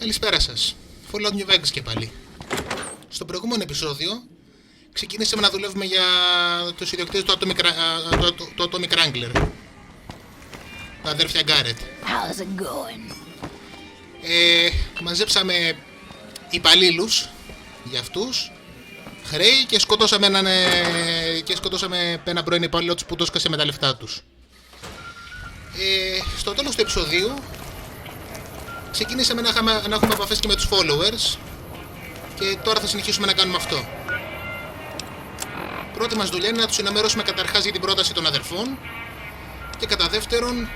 Καλησπέρα σας. Fallout New Vegas και πάλι. Στο προηγούμενο επεισόδιο ξεκινήσαμε να δουλεύουμε για τους ιδιοκτήτες του Atomic Wrangler, τα αδέρφια Γκάρετ. Μαζέψαμε υπαλλήλους για αυτούς, χρέη, και σκοτώσαμε ένα πρώην υπάλληλο τους που το έσκασε με τα λεφτά τους. Στο τέλος του επεισοδίου ξεκινήσαμε να έχουμε επαφές και με τους followers, και τώρα θα συνεχίσουμε να κάνουμε αυτό. Πρώτη μας δουλειά είναι να τους ενημερώσουμε καταρχάς για την πρόταση των αδερφών, και κατά δεύτερον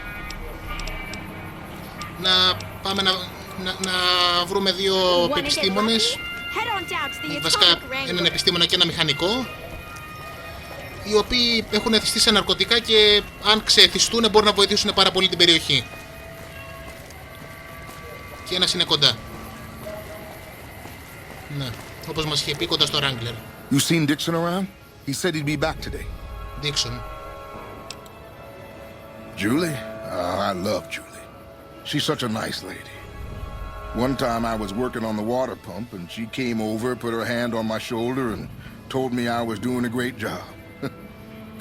να πάμε να βρούμε δύο επιστήμονες, βασικά έναν επιστήμονα και ένα μηχανικό, οι οποίοι έχουν εθιστεί σε ναρκωτικά και αν ξεθιστούν μπορούν να βοηθήσουν πάρα πολύ την περιοχή. Και ένας είναι κοντά. Ναι, όπως μας είχε πει, κοντά στο Wrangler. You seen Dixon around? He said he'd be back today. Dixon. Julie? I love Julie. She's such a nice lady. One time I was working on the water pump and she came over, put her hand on my shoulder and told me I was doing a great job.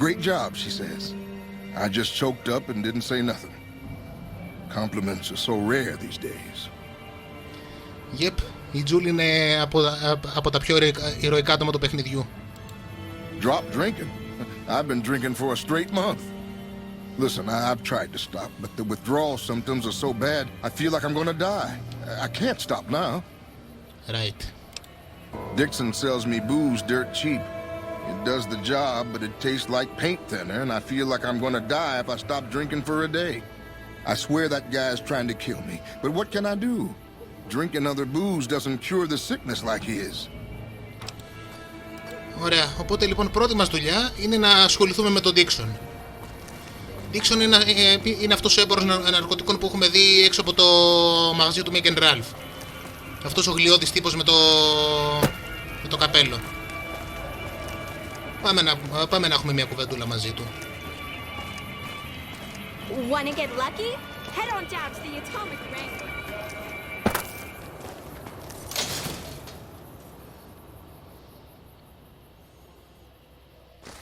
Great job, she says. I just choked up and didn't say nothing. Compliments are so rare these days. Yep, η Julie είναι από τα πιο ηρωικά άτομα του παιχνιδιού. Drop drinking? I've been drinking for a straight month. Listen, I've tried to stop, but the withdrawal symptoms are so bad, I feel like I'm gonna die. I can't stop now. Right. Dixon sells me booze dirt cheap. It does the job, but it tastes like paint thinner, and I feel like I'm gonna die if I stop drinking for a day. I swear that guy's trying to kill me, but what can I do? Drinking other booze doesn't cure the sickness like his. Ωραία, οπότε λοιπόν πρώτη μας δουλειά είναι να ασχοληθούμε με τον Dixon. Dixon είναι αυτός ο έμπορος ναρκωτικών που έχουμε δει έξω από το μαγαζί του Mick and Ralph. Αυτός ο γλιώδης τύπος με το καπέλο. Πάμε να έχουμε μια κουβεντούλα μαζί του. Wanna get lucky? Head on down to the Atomic Wrangler.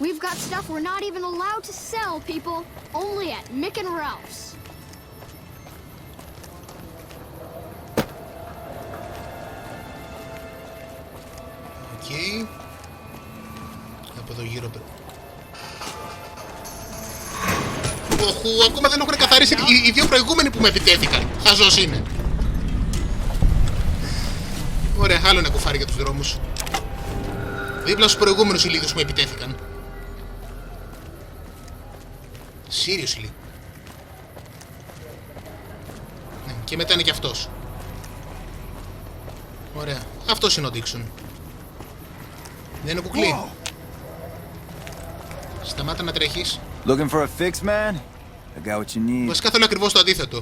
We've got stuff we're not even allowed to sell, people. Only at Mick and Ralph's. Okay. Από εδώ γύρω. Οχου, ακόμα δεν έχουν καθαρίσει οι δύο προηγούμενοι που με επιτέθηκαν. Χαζός είναι. Ωραία, άλλο ένα κουφάρι για τους δρόμους. Δίπλα στους προηγούμενους ηλίθους που με επιτέθηκαν. Seriously. Ναι, και μετά είναι και αυτός. Ωραία, αυτός είναι ο Dixon. Δεν είναι κουκλί. Σταμάτα να τρέχεις. Looking for a fix, man? I got what you need. Βασικά θέλω ακριβώς το αντίθετο.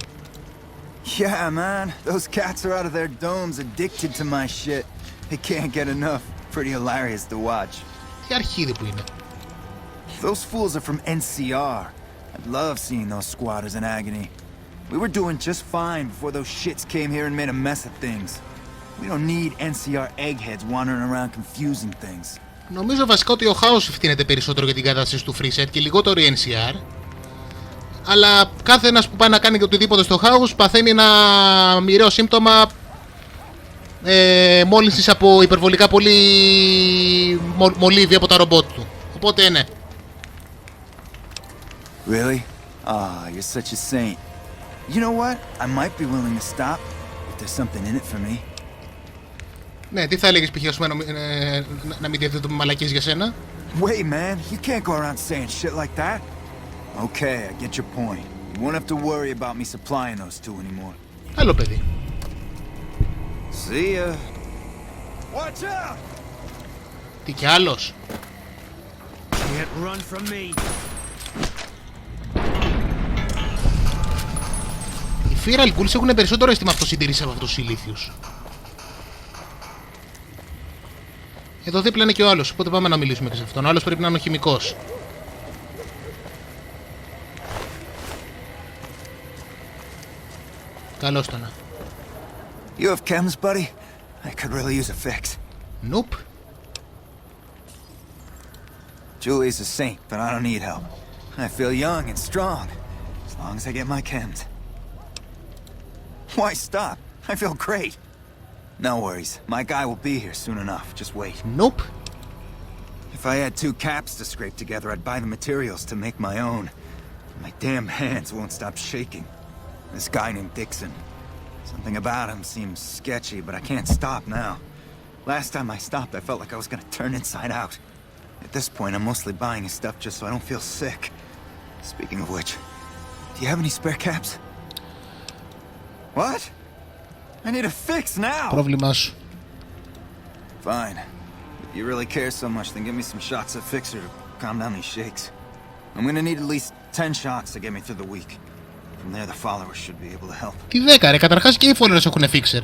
Yeah, man. Those cats are out of their domes, addicted to my shit. They can't get enough. Pretty hilarious to watch. Τι αρχίδι που είναι. Those fools are from NCR. I'd love seeing those squatters in agony. We were doing just fine before those shits came here and made a mess of things. We don't need NCR eggheads wandering around confusing things. Νομίζω βασικά ότι ο Χάος ευθύνεται περισσότερο για την κατάσταση του Free Set και λιγότερο η NCR. Αλλά κάθε ένας που πάει να κάνει και οτιδήποτε στο Χάος παθαίνει ένα μοιραίο σύμπτωμα μόλυνσης από υπερβολικά πολύ μολύβι από τα ρομπότ του. Οπότε ναι. Really? Ah, you're such a saint. You know what? I might be willing to stop if there's something in it for me. Ναι, τι θα έλεγες π.χ. Να μην διαθέτουμε μαλακίες για σένα. Wait, man, you can't go around saying shit like that. Okay, I get your point. You won't have to worry about me supplying those two anymore. Καλό παιδί. See ya. Watch out! Τι κι άλλος. Can't run from me. Οι Feral Ghouls έχουν περισσότερο αίσθημα αυτοσυντήρησης από αυτούς τους ηλίθιους. Εδώ δίπλα είναι και ο άλλος, οπότε πάμε να μιλήσουμε και σε αυτόν. Ο άλλος πρέπει να είναι ο χημικός. Καλώς το να. You have chems, buddy? I could really use a fix. Nope. Julie's a saint, but I don't need help. I feel young and strong, as long as I get my chems. Why stop? I feel great. No worries. My guy will be here soon enough. Just wait. Nope. If I had 2 caps to scrape together, I'd buy the materials to make my own. My damn hands won't stop shaking. This guy named Dixon. Something about him seems sketchy, but I can't stop now. Last time I stopped, I felt like I was gonna turn inside out. At this point, I'm mostly buying his stuff just so I don't feel sick. Speaking of which, do you have any spare caps? What? I need a fix now! Πρόβλημά σου. Fine. If you really care so much, then give me some shots of fixer to calm down these shakes. I'm gonna need at least 10 shots to get me through the week. From there, the followers should be able to help. Τι 10 ρε, καταρχάς και οι followers έχουν fixer.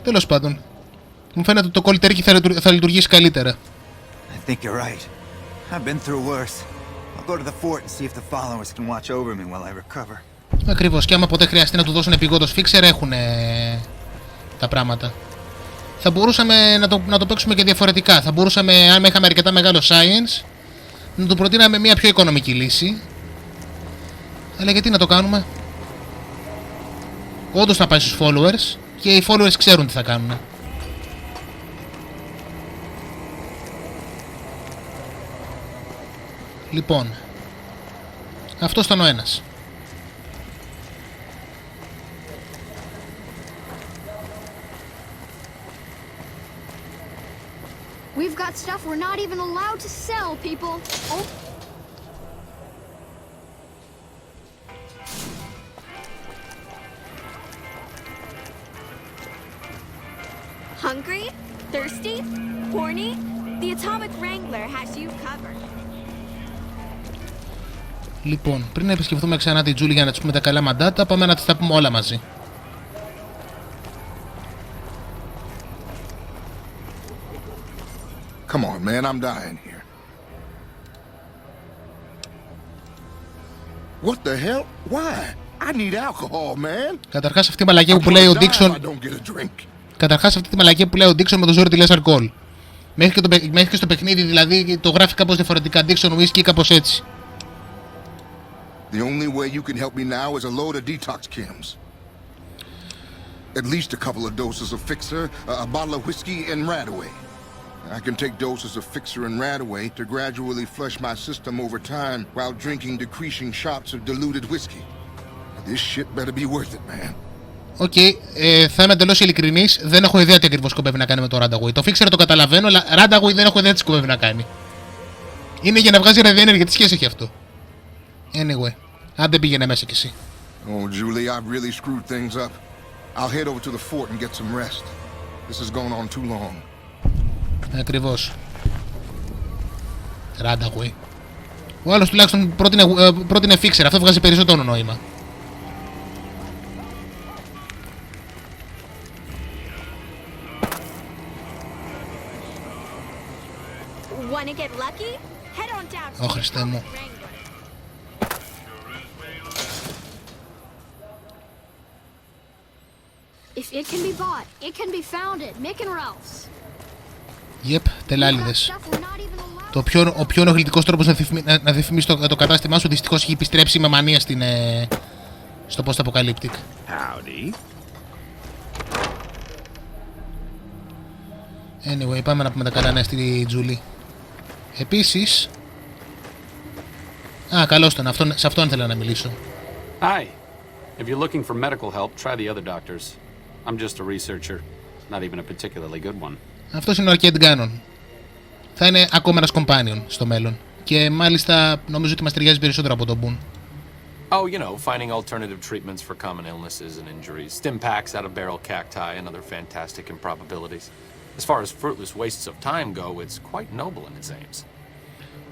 Τέλος πάντων. Μου φαίνεται ότι το κολλητερίκι θα λειτουργήσει καλύτερα. I think you're right. I've been through worse. I'll go to the fort and see if the followers can watch over me while I recover. Ακριβώς, και άμα ποτέ χρειαστεί να του δώσουν επειγόντως fixer, έχουν τα πράγματα. Θα μπορούσαμε να το παίξουμε και διαφορετικά. Θα μπορούσαμε, αν είχαμε αρκετά μεγάλο science, να του προτείναμε μια πιο οικονομική λύση. Αλλά γιατί να το κάνουμε? Όντως θα πάει στους followers και οι followers ξέρουν τι θα κάνουν. Λοιπόν, αυτός ήταν ο ένας. We've got stuff we're not even allowed to sell, people. Oh. Hungry? Thirsty? Horny? The Atomic Wrangler has you covered. Λοιπόν, πριν να επισκεφθούμε ξανά την Τζούλη για να της πούμε τα καλά μαντάτα, πάμε να τις τα πούμε όλα μαζί. Come on, man, I'm dying here. What the hell? Why? I need alcohol, man. Καταρχάς αυτή η μαλακία που λέει ο Ντίξον. Καταρχάς αυτή τη μαλακία που λέει ο Ντίξον με το ζόρι τη λες αλκοόλ. Μέχρι και στο παιχνίδι δηλαδή το γράφει κάπως διαφορετικά. Ντίξον whisky κάπως έτσι. The only way you can help me now is a load of detox chems. At least a couple of doses of fixer, a bottle of whiskey, and Radaway. I can take doses of fixer and Radaway to gradually flush my system over time while drinking decreasing shots of diluted whiskey. This shit better be worth it, man. Οκ, θα είμαι εντελώς ειλικρινής. Δεν έχω ιδέα τι ακριβώς σκοπεύει να κάνει με το Radaway. Το fixer το καταλαβαίνω, αλλά Radaway δεν έχω ιδέα τι σκοπεύει να κάνει. Είναι για να βγάζει ραδιενέργεια. Τι σχέση έχει αυτό? Anyway, άντε πήγαινε μέσα κι εσύ. Oh, Julie, I've really screwed things up. I'll head over to the fort and get some rest. This has gone on too long. Ακριβώς. Radaway. Ο άλλος τουλάχιστον πρότεινε fixer. Αυτό βγάζει περισσότερο νόημα. Wanna get lucky? Head on down to Ω the Χριστέ μου. Atomic Wrangler. If it can be bought, it can be found at Mick and Ralph's. Yep, τελάλιδες. Stuff we're not even allowed. Ο πιο ενοχλητικός τρόπος να διαφημίσεις το κατάστημά σου δυστυχώς έχει επιστρέψει με μανία στο post-apocalyptic. Howdy. Anyway, πάμε να πούμε τα καλά νέα στη Τζούλη. Επίσης... καλώς ήταν. Σε αυτόν ήθελα να μιλήσω. Hi. If you're looking for medical help, try the other doctors. I'm just a researcher. Not even a particularly good one. Αυτός είναι ο Arcade Gannon. Θα είναι ακόμα ένας companion στο μέλλον. Και μάλιστα νομίζω ότι μας ταιριάζει περισσότερο από τον Boone. Oh, you know, finding alternative treatments for common illnesses and injuries. Stim packs out of barrel cacti and other fantastic improbabilities. As far as fruitless wastes of time go, it's quite noble in its aims.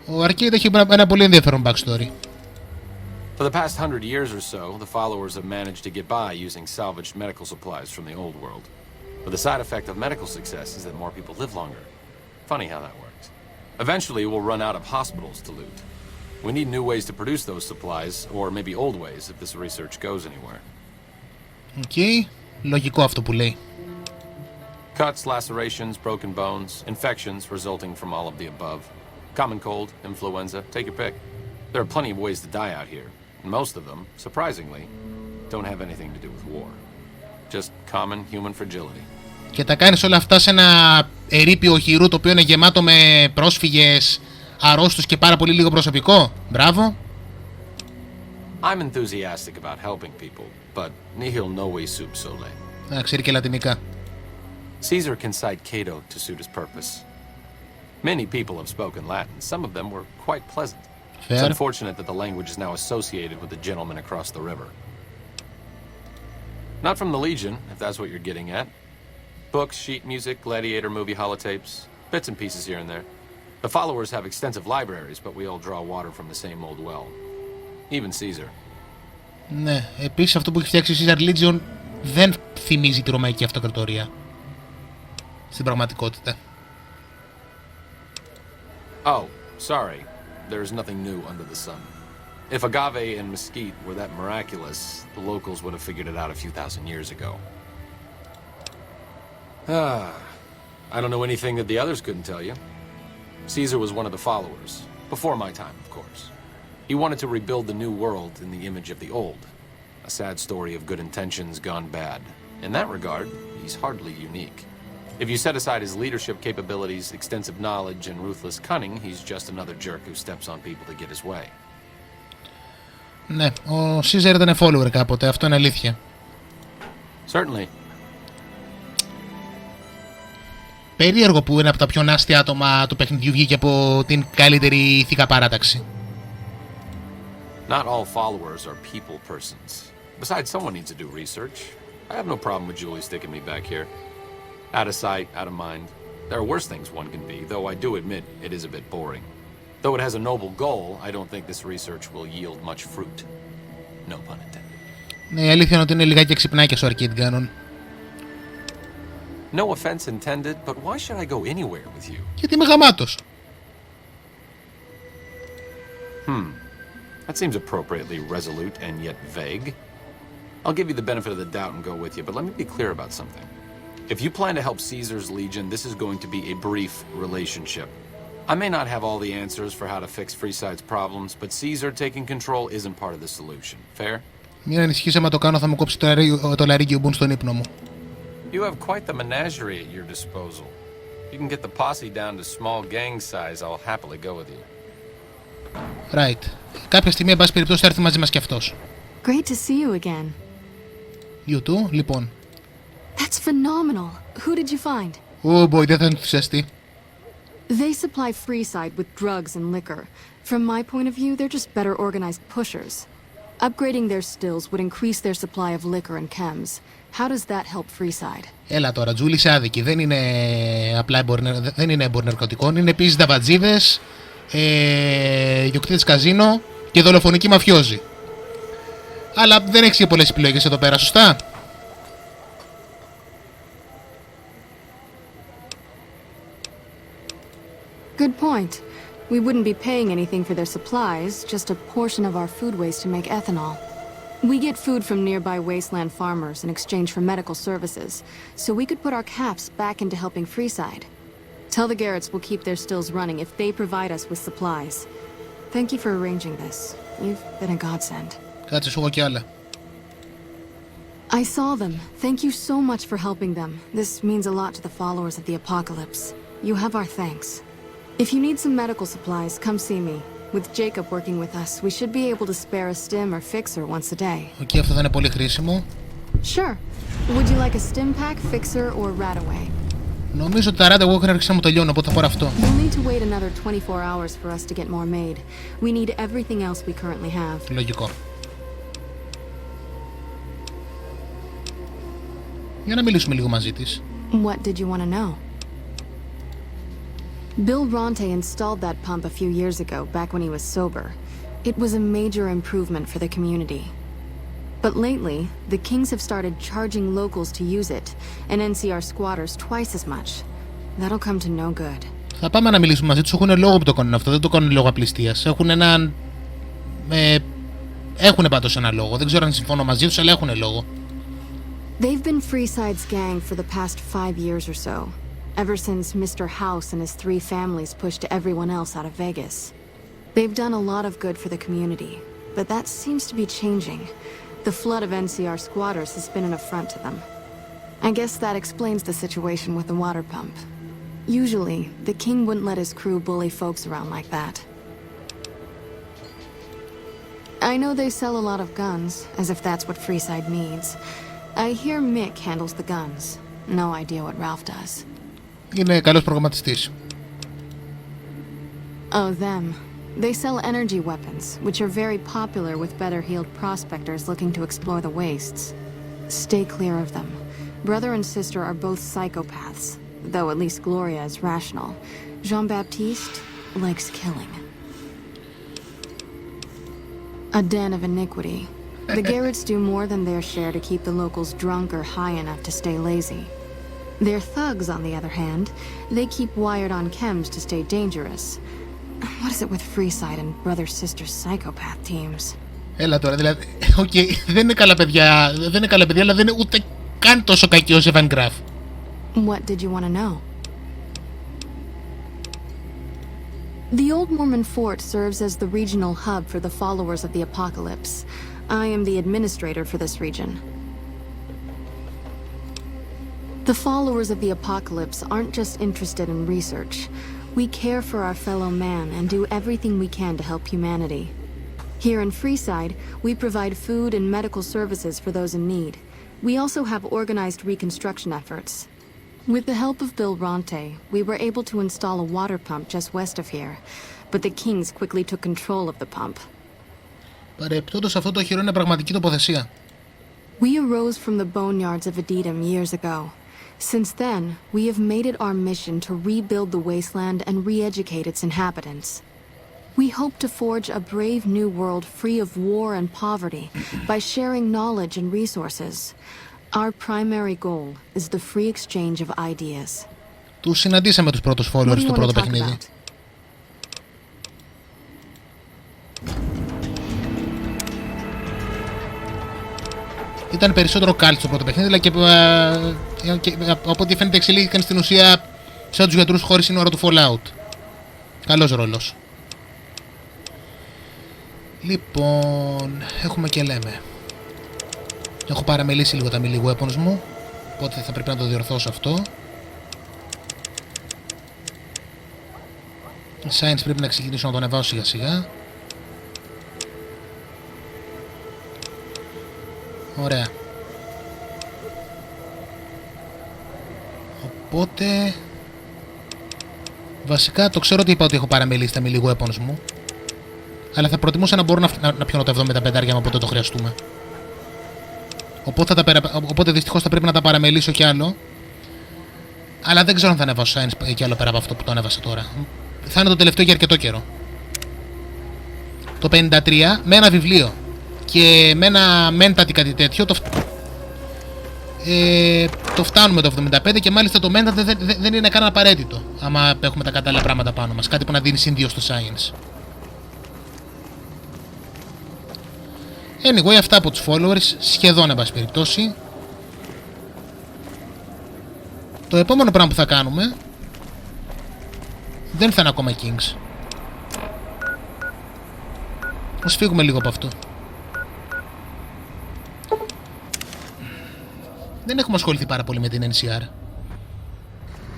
Ο Arcade έχει ένα πολύ ενδιαφέρον backstory. For the past 100 years or so, the followers have managed to get by using salvaged medical supplies from the old world. But the side effect of medical success is that more people live longer. Funny how that works. Eventually, we'll run out of hospitals to loot. We need new ways to produce those supplies, or maybe old ways if this research goes anywhere. Οκ. Λογικό αυτό που λέει. Cuts, lacerations, broken bones, infections resulting from all of the above. Common cold, influenza, take your pick. There are plenty of ways to die out here, and most of them, surprisingly, don't have anything to do with war. Just common human fragility. Και τα κάνεις όλα αυτά σε ένα ερείπιο οχυρού το οποίο είναι γεμάτο με πρόσφυγες, αρρώστους και πάρα πολύ λίγο προσωπικό. Μπράβο. I'm enthusiastic about helping people, but nihil novi sub sole. Να ξέρει και λατινικά. Caesar can cite Cato to suit his purpose. Many people have spoken Latin. Some of them were quite pleasant. Fair. It's unfortunate that the language is now associated with the gentleman across the river. Not from the Legion, if that's what you're getting at. Books, sheet music, gladiator movie holotapes, bits and pieces here and there. The followers have extensive libraries, but we all draw water from the same old well. Even Caesar. Ναι, επίσης αυτό που έχει φτιάξει η Caesar Legion δεν θυμίζει τη Ρωμαϊκή Αυτοκρατορία. Στην πραγματικότητα. Oh, sorry. There's nothing new under the sun. If agave and mesquite were that miraculous, the locals would have figured it out a few thousand years ago. I don't know anything that the others couldn't tell you. Caesar was one of the followers. Before my time, of course. He wanted to rebuild the new world in the image of the old. A sad story of good intentions gone bad. In that regard, he's hardly unique. If you set aside his leadership capabilities, extensive knowledge, and ruthless cunning, he's just another jerk who steps on people to get his way. Ναι, ο Caesar ήταν follower κάποτε, αυτό είναι αλήθεια. Certainly. Περίεργο που ένα από τα πιο νάστια άτομα του παιχνιδιού βγήκε από την καλύτερη ηθικά παράταξη. Not all followers are people persons. Besides, someone needs to do research. I have no problem with Julie sticking me back here. Out of sight, out of mind. There are worse things one can be, though I do admit it is a bit boring. Though it has a noble goal, I don't think this research will yield much fruit. No pun intended. Ναι, η αλήθεια είναι ότι είναι λιγάκι ξυπνάκια στο arcade gun. No offense intended, but why should I go anywhere with you? Γιατί είμαι γαμάτος. That seems appropriately resolute and yet vague. I'll give you the benefit of the doubt and go with you, but let me be clear about something. If you plan to help Caesar's Legion, this is going to be a brief relationship. I may not have all the answers for how to fix Freeside's problems, but Caesar taking control isn't part of the solution. Fair? Μην ανησυχείς, άμα το κάνω θα μου κόψει το λαρίκι μπουν στον ύπνο μου. You have quite the menagerie at your disposal. You can get the posse down to small gang size, I'll happily go with you. Right. Κάποια στιγμή, εν πάση περιπτώσει, θα έρθει μαζί μας κι αυτός. Great to see you again. You too, λοιπόν. That's phenomenal. Who did you find? Oh boy, δεν θα ενθουσιαστεί. They supply Freeside with drugs and liquor. From my point of view, they're just better organized pushers. Upgrading their stills would increase their supply of liquor and chems. How does that help Freeside? Έλα τώρα, Τζούλη, είσαι άδικη. Δεν είναι απλά εμπόροι ναρκωτικών. Είναι επίσης δαβατζίδες, ιδιοκτήτες καζίνο και δολοφονικοί μαφιόζοι. Αλλά δεν έχεις και πολλές επιλογές εδώ πέρα, σωστά? Good point. We wouldn't be paying anything for their supplies, just a portion of our food waste to make ethanol. We get food from nearby wasteland farmers in exchange for medical services, so we could put our caps back into helping Freeside. Tell the Garretts we'll keep their stills running if they provide us with supplies. Thank you for arranging this. You've been a godsend. Κάτσε, σου έχω κι άλλα. I saw them. Thank you so much for helping them. This means a lot to the followers of the apocalypse. You have our thanks. If you need some medical supplies, come see me. With Jacob working with us, we should be able to spare a stim or fixer once a day. Okay, αυτό θα είναι πολύ χρήσιμο. Sure. Would you like a stim pack, fixer, or Radaway? Νομίζω ότι τα Radaway έχουν αρχίσει να μου τελειώνουν, οπότε θα πάρω αυτό. You'll need to wait another 24 hours for us to get more made. We need everything else we currently have. Λογικό. Για να μιλήσουμε λίγο μαζί της. What did you want to know? Bill Ronte installed that pump a few years ago, back when he was sober. It was a major improvement for the community. But lately, the Kings have started charging locals to use it, and NCR squatters twice as much. That'll come to no good. Θα πάμε να μιλήσουμε μαζί τους. Έχουν λόγο που το κάνουν αυτό, δεν το κάνουν λόγω απληστίας. Έχουν έναν... έχουν πάντως ένα λόγο. Δεν ξέρω αν συμφωνώ μαζί τους, αλλά έχουν λόγο. They've been Freeside's gang for the past 5 years or so, ever since Mr. House and his 3 families pushed everyone else out of Vegas. They've done a lot of good for the community, but that seems to be changing. The flood of NCR squatters has been an affront to them. I guess that explains the situation with the water pump. Usually, the king wouldn't let his crew bully folks around like that. I know they sell a lot of guns, as if that's what Freeside needs. I hear Mick handles the guns. No idea what Ralph does. Είναι καλός προγραμματιστής. Oh, them. They sell energy weapons, which are very popular with better-heeled prospectors looking to explore the wastes. Stay clear of them. Brother and sister are both psychopaths, though at least Gloria is rational. Jean-Baptiste likes killing. A den of iniquity. The Garretts do more than their share to keep the locals drunk or high enough to stay lazy. Their thugs, on the other hand, they keep wired on chems to stay dangerous. What is it with Freeside and brother-sister psychopath teams? Έλα τώρα, δηλαδή, δεν είναι καλά παιδιά, αλλά δεν είναι ούτε καν τόσο κακοί ως Evan Graff. What did you want to know? The Old Mormon Fort serves as the regional hub for the followers of the Apocalypse. I am the administrator for this region. The followers of the Apocalypse aren't just interested in research. We care for our fellow man and do everything we can to help humanity. Here in Freeside, we provide food and medical services for those in need. We also have organized reconstruction efforts. With the help of Bill Ronte, we were able to install a water pump just west of here, but the Kings quickly took control of the pump. Παρεπτόντως αυτό το οχυρό είναι πραγματική τοποθεσία. We arose from the boneyards of Edidam years ago. Since then, we have made it our mission to rebuild the wasteland and re-educate its inhabitants. We hope to forge a brave new world free of war and poverty by sharing knowledge and resources. Our primary goal is the free exchange of ideas. Τους συναντήσαμε τους πρώτους followers στο πρώτο παιχνίδι. Ήταν περισσότερο κάλτ στο πρώτο παιχνίδι, αλλά και από ό,τι φαίνεται εξελίχθηκαν στην ουσία σαν τους γιατρούς χωρίς σύνορα του Fallout. Καλός ρόλος. Λοιπόν, έχουμε και λέμε. Έχω παραμελήσει λίγο τα melee weapons μου, οπότε θα πρέπει να το διορθώσω αυτό. Science πρέπει να ξεκινήσω να το ανεβάσω σιγά σιγά. Ωραία. Οπότε βασικά το ξέρω ότι είπα ότι έχω παραμελήσει τα melee weapons μου, αλλά θα προτιμούσα να μπορώ να πιώνω τα 75 μου όποτε το χρειαστούμε. Οπότε δυστυχώς θα πρέπει να τα παραμελήσω κι άλλο. Αλλά δεν ξέρω αν θα ανεβάσω science κι άλλο πέρα από αυτό που το ανέβασα τώρα. Θα είναι το τελευταίο για αρκετό καιρό. Το 53 με ένα βιβλίο και με ένα mentat ή κάτι τέτοιο το φτάνουμε το 75, και μάλιστα το mentat δεν είναι καν απαραίτητο άμα έχουμε τα κατάλληλα πράγματα πάνω μας. Κάτι που να δίνει συν 2 στο science. Anyway, αυτά από τους followers, σχεδόν εν πάση περιπτώσει. Το επόμενο πράγμα που θα κάνουμε δεν θα είναι ακόμα Kings. Ας φύγουμε λίγο από αυτό. Δεν έχουμε ασχοληθεί πάρα πολύ με την NCR.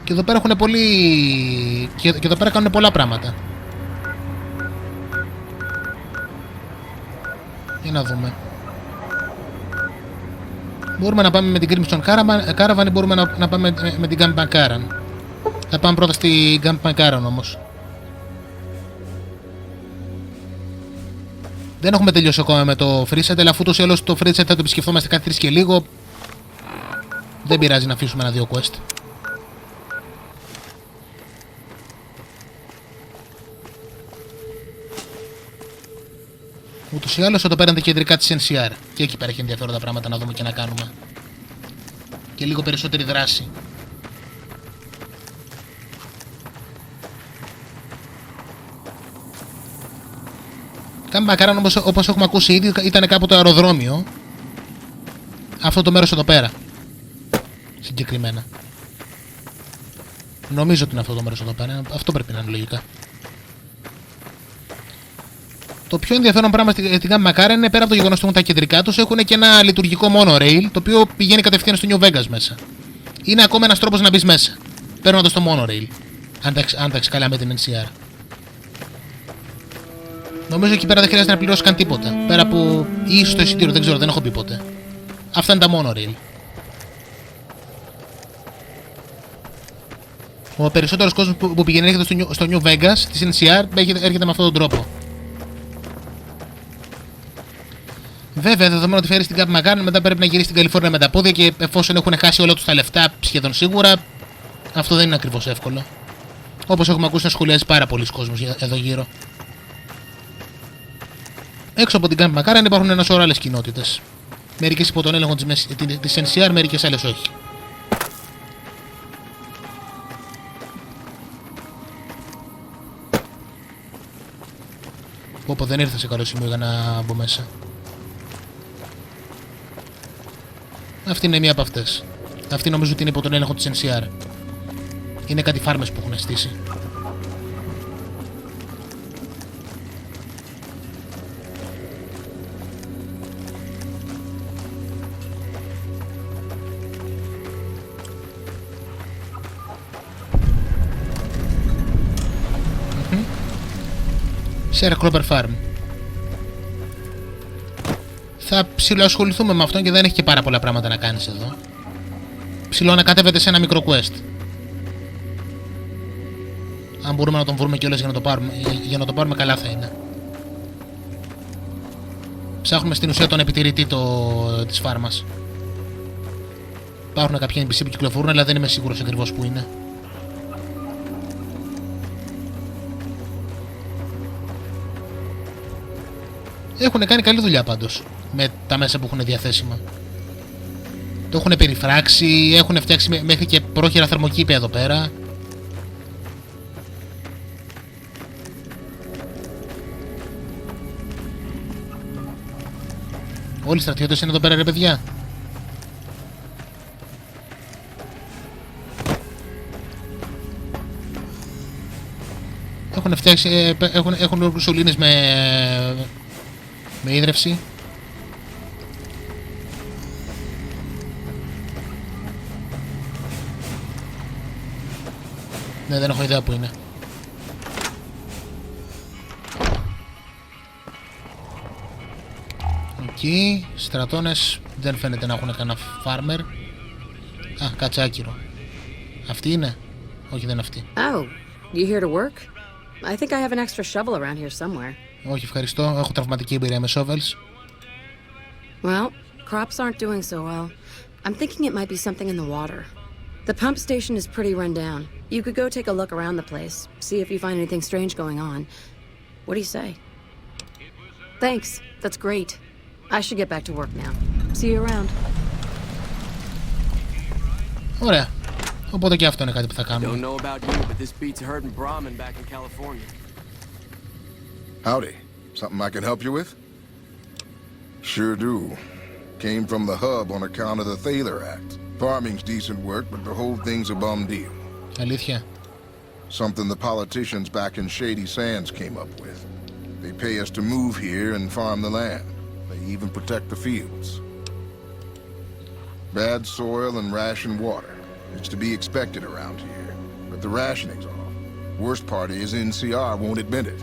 Και εδώ πέρα έχουν πολύ... και εδώ πέρα κάνουν πολλά πράγματα. Για να δούμε. Μπορούμε να πάμε με την Crimson Caravan ή μπορούμε να πάμε με την Camp Mc Carran. Θα πάμε πρώτα στη Camp Mc Carran όμως. Δεν έχουμε τελειώσει ακόμα με το Freeside, αλλά αφού τόσο όλος το Freeside θα το επισκεφθόμαστε κάθε 3 και λίγο, δεν πειράζει να αφήσουμε ένα-δύο quest. Ούτως ή άλλως εδώ πέρα είναι τα κεντρικά της NCR. Και εκεί πέρα έχει ενδιαφέροντα πράγματα να δούμε και να κάνουμε. Και λίγο περισσότερη δράση. Camp Mc Carran, όπως έχουμε ακούσει ήδη, ήταν κάπου το αεροδρόμιο. Αυτό το μέρος εδώ πέρα. συγκεκριμένα. Νομίζω ότι είναι αυτό το μέρος εδώ πέρα. Αυτό πρέπει να είναι λογικά. Το πιο ενδιαφέρον πράγμα στην Camp Mc Carran είναι πέρα από το γεγονός ότι έχουν τα κεντρικά τους, έχουν και ένα λειτουργικό monorail το οποίο πηγαίνει κατευθείαν στο New Vegas μέσα. Είναι ακόμα ένας τρόπος να μπεις μέσα, παίρνοντας το monorail. Αν τα έχεις καλά με την NCR. Νομίζω εκεί πέρα δεν χρειάζεται να πληρώσεις καν τίποτα. Πέρα από ίσως το εισιτήριο, δεν ξέρω, δεν έχω πει ποτέ. Αυτά είναι τα monorail. Ο περισσότερος κόσμος που πηγαίνει έρχεται στο New Vegas της NCR έρχεται με αυτόν τον τρόπο. Βέβαια, δεδομένου ότι φέρει στην Camp Mc Carran, μετά πρέπει να γυρίσει στην Καλιφόρνια με τα πόδια και εφόσον έχουν χάσει όλα τους τα λεφτά σχεδόν σίγουρα, αυτό δεν είναι ακριβώς εύκολο. Όπως έχουμε ακούσει να σχολιάζει πάρα πολλοί κόσμος εδώ γύρω. Έξω από την Camp Mc Carran υπάρχουν ένα σωρό άλλες κοινότητες. Μερικές υπό τον έλεγχο της NCR, μερικές άλλες όχι. Όπου δεν ήρθα σε καλό σημείο για να μπω μέσα. Αυτή είναι μία από αυτές. Αυτή νομίζω ότι είναι υπό τον έλεγχο της NCR. Είναι κάτι φάρμες που έχουν στήσει. Sharecropper Farm. Θα ψιλοασχοληθούμε με αυτόν και δεν έχει και πάρα πολλά πράγματα να κάνεις εδώ. Ψιλοανακατεύεται σε ένα μικρό quest. Αν μπορούμε να τον βρούμε κιόλας για να το πάρουμε καλά θα είναι. Ψάχνουμε στην ουσία τον επιτηρητή της φάρμας. Υπάρχουν κάποια NPC που κυκλοφορούν αλλά δεν είμαι σίγουρος ακριβώς που είναι. Έχουν κάνει καλή δουλειά πάντως με τα μέσα που έχουν διαθέσιμα. Το έχουν περιφράξει, έχουν φτιάξει μέχρι και πρόχειρα θερμοκήπια εδώ πέρα. Όλοι οι στρατιώτες είναι εδώ πέρα ρε παιδιά. Έχουν φτιάξει, έχουν σωλήνες με ίδρυυση. Ναι, δεν έχω ιδέα που είναι. Εκεί, στρατώνες δεν φαίνεται να έχουν κανένα farmer. Α, κάτσε άκυρο. Αυτή είναι? Όχι, δεν είναι αυτή. Oh, you here to work? I think I have an extra shovel around here somewhere. Όχι, ευχαριστώ. Έχω τραυματική εμπειρία με shovels. Well, crops aren't doing so well. I'm thinking it might be something in the water. The pump station is pretty run down. You could go take a look around the place, see if you find anything strange going on. What do you say? Thanks. That's great. I should get back to work now. See you around. Ωραία. Οπότε και αυτό είναι κάτι που θα κάνουμε. Don't know about you, but this beats herding Brahmin back in California. Howdy. Something I can help you with? Sure do. Came from the hub on account of the Thaler Act. Farming's decent work, but the whole thing's a bum deal. Αλήθεια. Something the politicians back in Shady Sands came up with. They pay us to move here and farm the land. They even protect the fields. Bad soil and ration water. It's to be expected around here. But the rationing's off. Worst part is NCR won't admit it.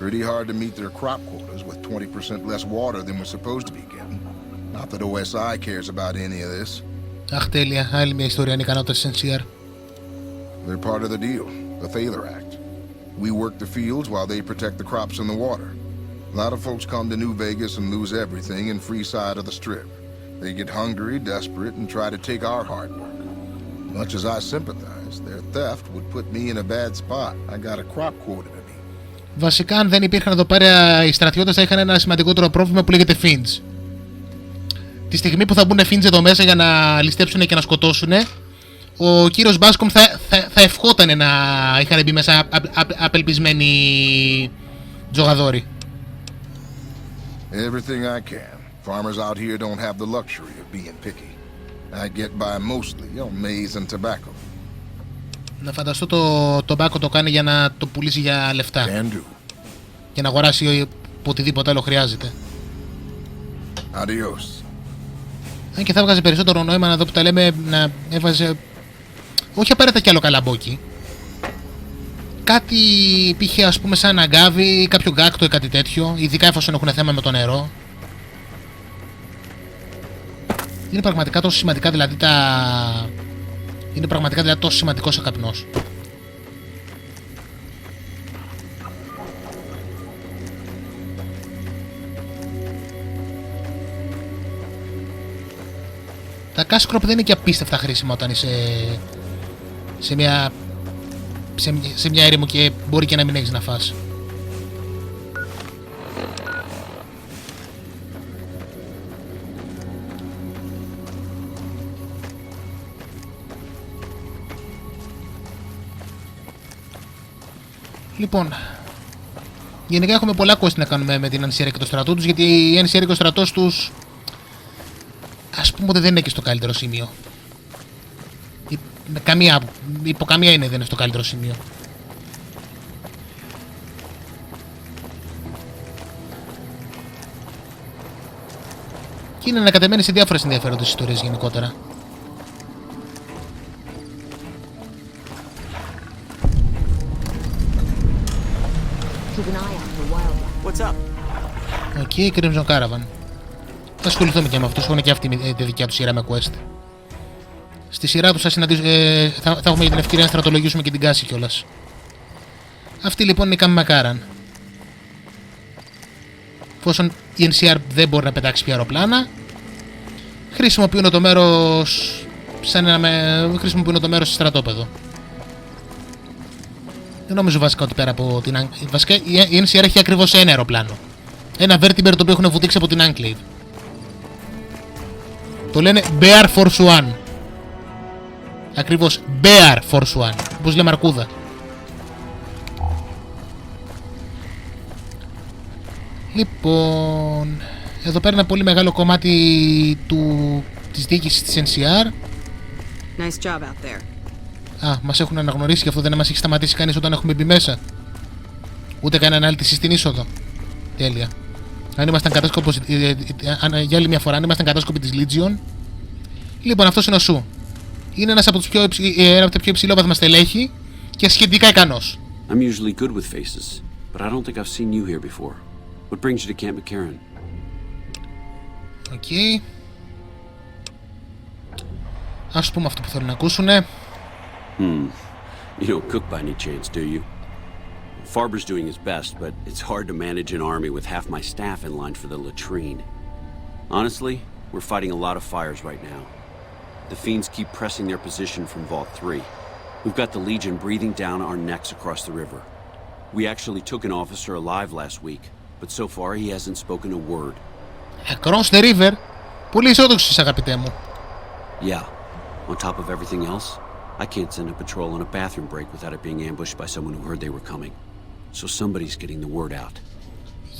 Pretty hard to meet their crop quotas with 20% less water than we're supposed to be getting. Not that OSI cares about any of this. Αχ, τέλεια. Άλλη μια ιστορία ανικανότητας της NCR. They're part of the deal, the Thaler Act. We work the fields while they protect the crops and the water. A lot of folks come to New Vegas and lose everything in free side of the strip. They get hungry, desperate, and try to take our hard work. Much as I sympathize, their theft would put me in a bad spot. I got a crop quota to meet. Βασικά, αν δεν υπήρχαν εδώ πέρα οι στρατιώτες, θα είχαν ένα σημαντικότερο πρόβλημα που λέγεται Finch. Τη στιγμή που θα μπουν Finch εδώ μέσα για να ληστέψουν και να σκοτώσουν, ο κύριος Μπάσκομ θα ευχόταν να είχαν μπει μέσα απελπισμένοι τζογαδόροι. Everything I can. Farmers out here don't have the luxury of being picky. I get by mostly on maize and tobacco. Να φανταστώ το μπάκο το κάνει για να το πουλήσει για λεφτά. Και να αγοράσει οτιδήποτε άλλο χρειάζεται. Adios. Αν και θα έβγαζε περισσότερο νόημα να δω που τα λέμε να έβαζε. Όχι απαραίτητα κι άλλο καλαμπόκι. Κάτι π.χ. ας πούμε σαν αγκάβι, κάποιο γκάκτο ή κάτι τέτοιο, ειδικά εφόσον έχουν θέμα με το νερό. Είναι πραγματικά τόσο σημαντικά δηλαδή Είναι πραγματικά δηλαδή τόσο σημαντικός ο καπνός. Τα cash crop δεν είναι και απίστευτα χρήσιμα όταν είσαι σε μια έρημο και μπορεί και να μην έχεις να φας. Λοιπόν, γενικά έχουμε πολλά κόστη να κάνουμε με την NCR και το στρατό τους, γιατί η NCR και ο στρατός τους ας πούμε ότι δεν είναι και στο καλύτερο σημείο. Υπό καμία είναι δεν είναι στο καλύτερο σημείο. Και είναι ανακατεμένοι σε διάφορες ενδιαφέροντες ιστορίες γενικότερα. Οκ, Crimson Caravan. Θα ασχοληθούμε και με αυτούς, έχουν και αυτή τη δικιά τους σειρά με quest. Στη σειρά τους θα έχουμε την ευκαιρία να στρατολογήσουμε και την Κάση κιόλας. Αυτή λοιπόν είναι η Camp Mc Carran. Εφόσον η NCR δεν μπορεί να πετάξει πια αεροπλάνα, χρησιμοποιούν το μέρος χρησιμοποιούν το μέρος στο στρατόπεδο. Δεν νομίζω βασικά ότι πέρα από την βασικά η NCR έχει ακριβώς ένα αεροπλάνο. Ένα Vertiber το οποίο έχουν βουτήξει από την Enclave. Το λένε Bear Force One. Ακριβώς Bear Force One. Όπως λέμε αρκούδα. Λοιπόν, εδώ πέρα ένα πολύ μεγάλο κομμάτι της διοίκησης της NCR. Nice job out there. Μας έχουν αναγνωρίσει και αυτό δεν μας έχει σταματήσει κανείς όταν έχουμε μπει μέσα. Ούτε κανένα ανάλυση στην είσοδο. Τέλεια. Αν ήμασταν κατάσκοποι, για άλλη μια φορά, αν ήμασταν κατάσκοποι της Legion. Λοιπόν, αυτός είναι ο Σου. Είναι ένας από τα πιο υψηλόβαθμα στελέχη και σχετικά ικανός. I'm usually good with faces, but I don't think I've seen you here before. What brings you to Camp Mc Carran? Οκ. Ας πούμε αυτό που θέλουν να ακούσουνε. You don't cook by any chance, do you? Farber's doing his best, but it's hard to manage an army with half my staff in line for the latrine. Honestly, we're fighting a lot of fires right now. The fiends keep pressing their position from Vault 3. We've got the Legion breathing down our necks across the river. We actually took an officer alive last week, but so far he hasn't spoken a word. Across the river? Πολύ αισιόδοξος, αγαπητέ μου. Yeah. On top of everything else, I can't send a patrol on a bathroom break without it being ambushed by someone who heard they were coming. So somebody's getting the word out.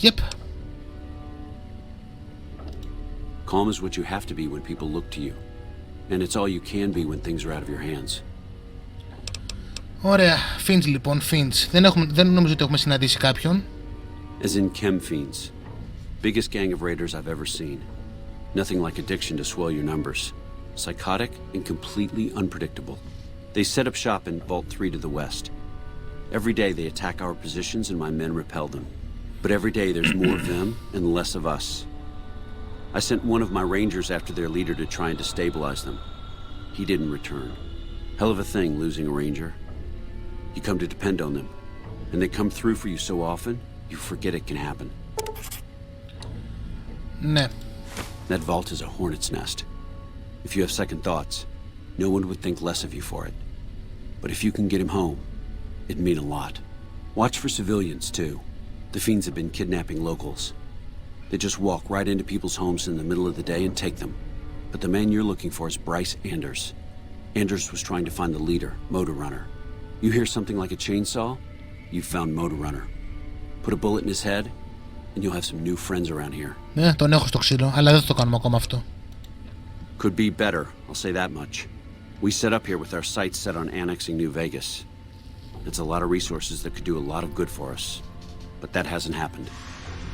Yep. Calm is what you have to be when people look to you. And it's all you can be when things are out of your hands. Ωραία. Fiends λοιπόν, Fiends. Δεν νομίζω ότι έχουμε συναντήσει κάποιον. As in chem fiends. Biggest gang of raiders I've ever seen. Nothing like addiction to swell your numbers. Psychotic and completely unpredictable. They set up shop in Vault 3 to the west. Every day they attack our positions and my men repel them. But every day there's more of them and less of us. I sent one of my rangers after their leader to try and destabilize them. He didn't return. Hell of a thing losing a ranger. You come to depend on them. And they come through for you so often, you forget it can happen. Ναι. That vault is a hornet's nest. If you have second thoughts, no one would think less of you for it. But if you can get him home, it'd mean a lot. Watch for civilians, too. The fiends have been kidnapping locals. They just walk right into people's homes in the middle of the day and take them. But the man you're looking for is Bryce Anders. Anders was trying to find the leader, Motor Runner. You hear something like a chainsaw? You've found Motor Runner. Put a bullet in his head, and you'll have some new friends around here. Ναι, τον έχω στο ξύλο, αλλά δεν θα το κάνουμε ακόμα αυτό. Could be better, I'll say that much. We set up here with our sights set on annexing New Vegas. It's a lot of resources that could do a lot of good for us. But that hasn't happened.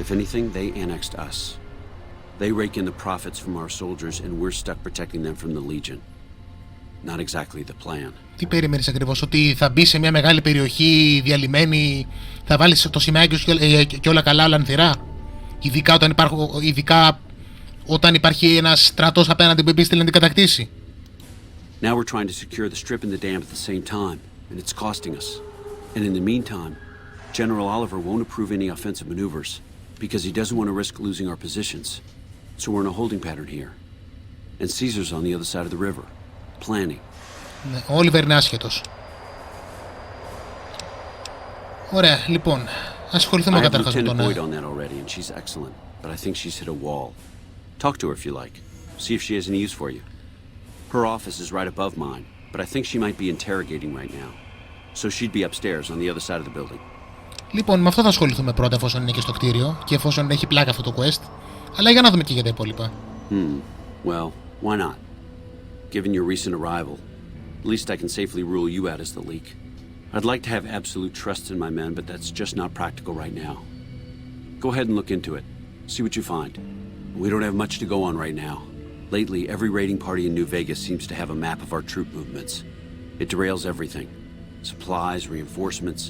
If anything, they annexed us. They rake in the profits from our soldiers and we're stuck protecting them from the Legion. Not exactly the plan. Τι περιμένεις ακριβώς, ότι θα μπει σε μια μεγάλη περιοχή διαλυμένη, θα βάλεις το σημαίακι σου και όλα καλά, όλα ανθυρά? Ειδικά όταν υπάρχει ένας στρατός απέναντι που επίσης θέλει να την κατακτήσει. Now we're trying to secure the strip and the dam at the same time, and it's costing us. And in the meantime, General Oliver won't approve any offensive maneuvers because he doesn't want to risk losing our positions. So we're in a holding pattern here. And Caesar's on the other side of the river, planning. Ναι, ο Όλιβερ είναι άσχετος. Ωραία, λοιπόν, ασχοληθούμε καταρχάς με τον... I have Lieutenant Boyd on that already, and she's excellent, but I think she's hit a wall. Talk to her if you like. See if she has any use for you. Her office is right above mine, but I think she might be interrogating right now. So she'd be upstairs on the other side of the building. Λοιπόν, με αυτό θα ασχοληθούμε πρώτα εφόσον είναι και στο κτίριο και εφόσον έχει πλάκα αυτό το quest. Αλλά για να δούμε και για τα υπόλοιπα. Well, why not? Given your recent arrival, at least I can safely rule you out as the leak. I'd like to have absolute trust in my men, but that's just not practical right now. Go ahead and look into it. See what you find. We don't have much to go on right now. Lately, every raiding party in New Vegas seems to have a map of our troop movements. It derails everything. Supplies, reinforcements,